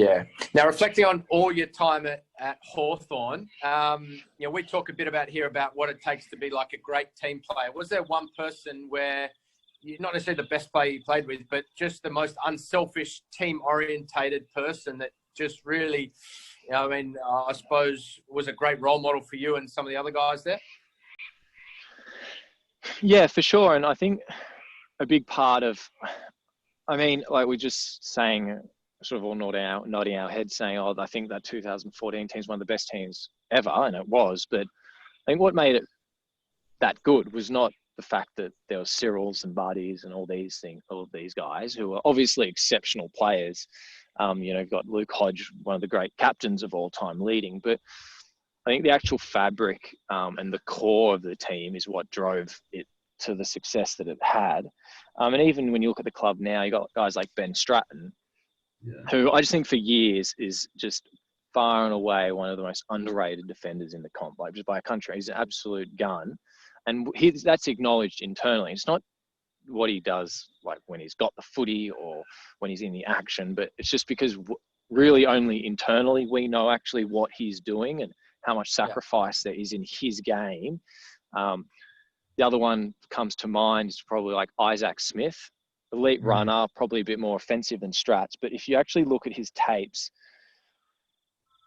Yeah. Now, reflecting on all your time at Hawthorn, we talk a bit about what it takes to be like a great team player. Was there one person where you're not necessarily the best player you played with, but just the most unselfish, team-orientated person that just really, I suppose was a great role model for you and some of the other guys there? Yeah, for sure. And I think a big part of, like we're just saying, sort of all nodding our heads saying, I think that 2014 team's one of the best teams ever, and it was. But I think what made it that good was not the fact that there were Cyrils and Buddies and all of these guys who are obviously exceptional players. You've got Luke Hodge, one of the great captains of all time, leading. But I think the actual fabric and the core of the team is what drove it to the success that it had. And even when you look at the club now, you got guys like Ben Stratton, who I just think for years is just far and away one of the most underrated defenders in the comp, like just by a country. He's an absolute gun. And that's acknowledged internally. It's not what he does like when he's got the footy or when he's in the action, but it's just because really only internally we know actually what he's doing and how much sacrifice there is in his game. The other one comes to mind is probably like Isaac Smith, elite runner, probably a bit more offensive than Strats. But if you actually look at his tapes,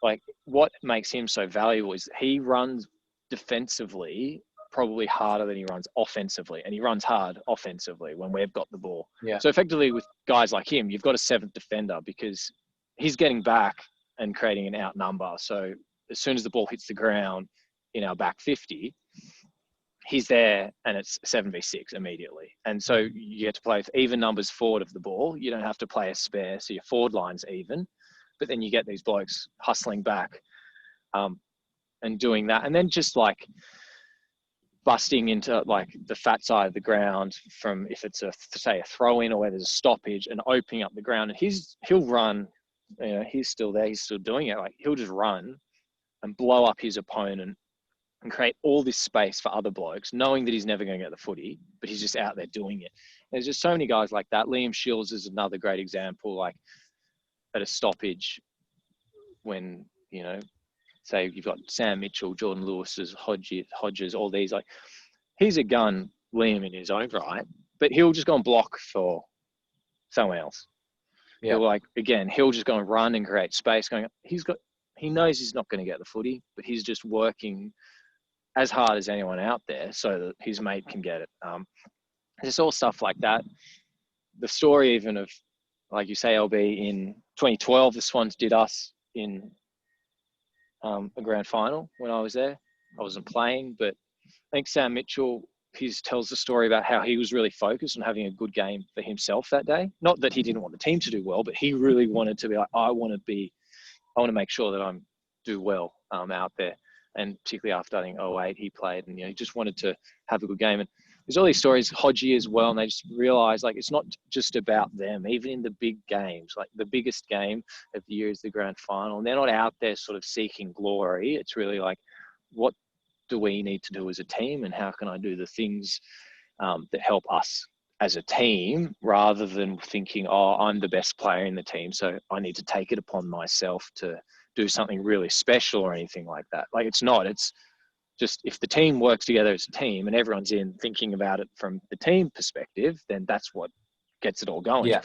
like what makes him so valuable is he runs defensively probably harder than he runs offensively. And he runs hard offensively when we've got the ball. Yeah. So effectively with guys like him, you've got a seventh defender because he's getting back and creating an outnumber. So as soon as the ball hits the ground in our back 50, he's there and it's 7v6 immediately. And so you get to play with even numbers forward of the ball. You don't have to play a spare. So your forward line's even, but then you get these blokes hustling back and doing that. And then just like busting into like the fat side of the ground from if it's say a throw in or where there's a stoppage and opening up the ground. And he'll run, he's still there. He's still doing it. Like he'll just run and blow up his opponent and create all this space for other blokes, knowing that he's never going to get the footy, but he's just out there doing it. There's just so many guys like that. Liam Shields is another great example, like at a stoppage when, say you've got Sam Mitchell, Jordan Lewis's, Hodges, all these, like he's a gun, Liam in his own right, but he'll just go and block for someone else. Yeah. He'll just go and run and create space he knows he's not going to get the footy, but he's just working as hard as anyone out there so that his mate can get it. Just all stuff like that. The story even of, like you say, LB, in 2012, the Swans did us in a grand final when I was there. I wasn't playing, but I think Sam Mitchell, he tells the story about how he was really focused on having a good game for himself that day. Not that he didn't want the team to do well, but he really wanted to be like, I want to make sure that I'm do well out there. And particularly after, I think, 2008, he played and, he just wanted to have a good game. And there's all these stories, Hodgie as well, and they just realize, like, it's not just about them. Even in the big games, like the biggest game of the year is the grand final, and they're not out there sort of seeking glory. It's really like, what do we need to do as a team, and how can I do the things that help us as a team, rather than thinking, I'm the best player in the team, so I need to take it upon myself to do something really special or anything like that. Like it's just, if the team works together as a team and everyone's in thinking about it from the team perspective, then that's what gets it all going. Yeah.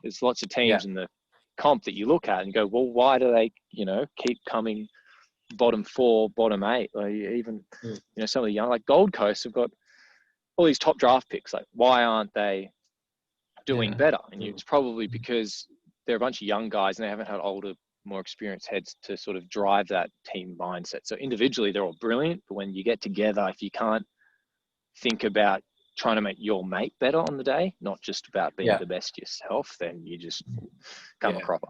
There's lots of teams in the comp that you look at and go, well, why do they, keep coming bottom 4, bottom 8? Like even, some of the young, like Gold Coast have got all these top draft picks. Like, why aren't they doing better? And it's probably because they're a bunch of young guys and they haven't had older, more experienced heads to sort of drive that team mindset. So individually, they're all brilliant, but when you get together, if you can't think about trying to make your mate better on the day, not just about being the best yourself, then you just come a cropper.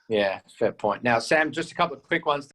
Yeah, fair point. Now, Sam, just a couple of quick ones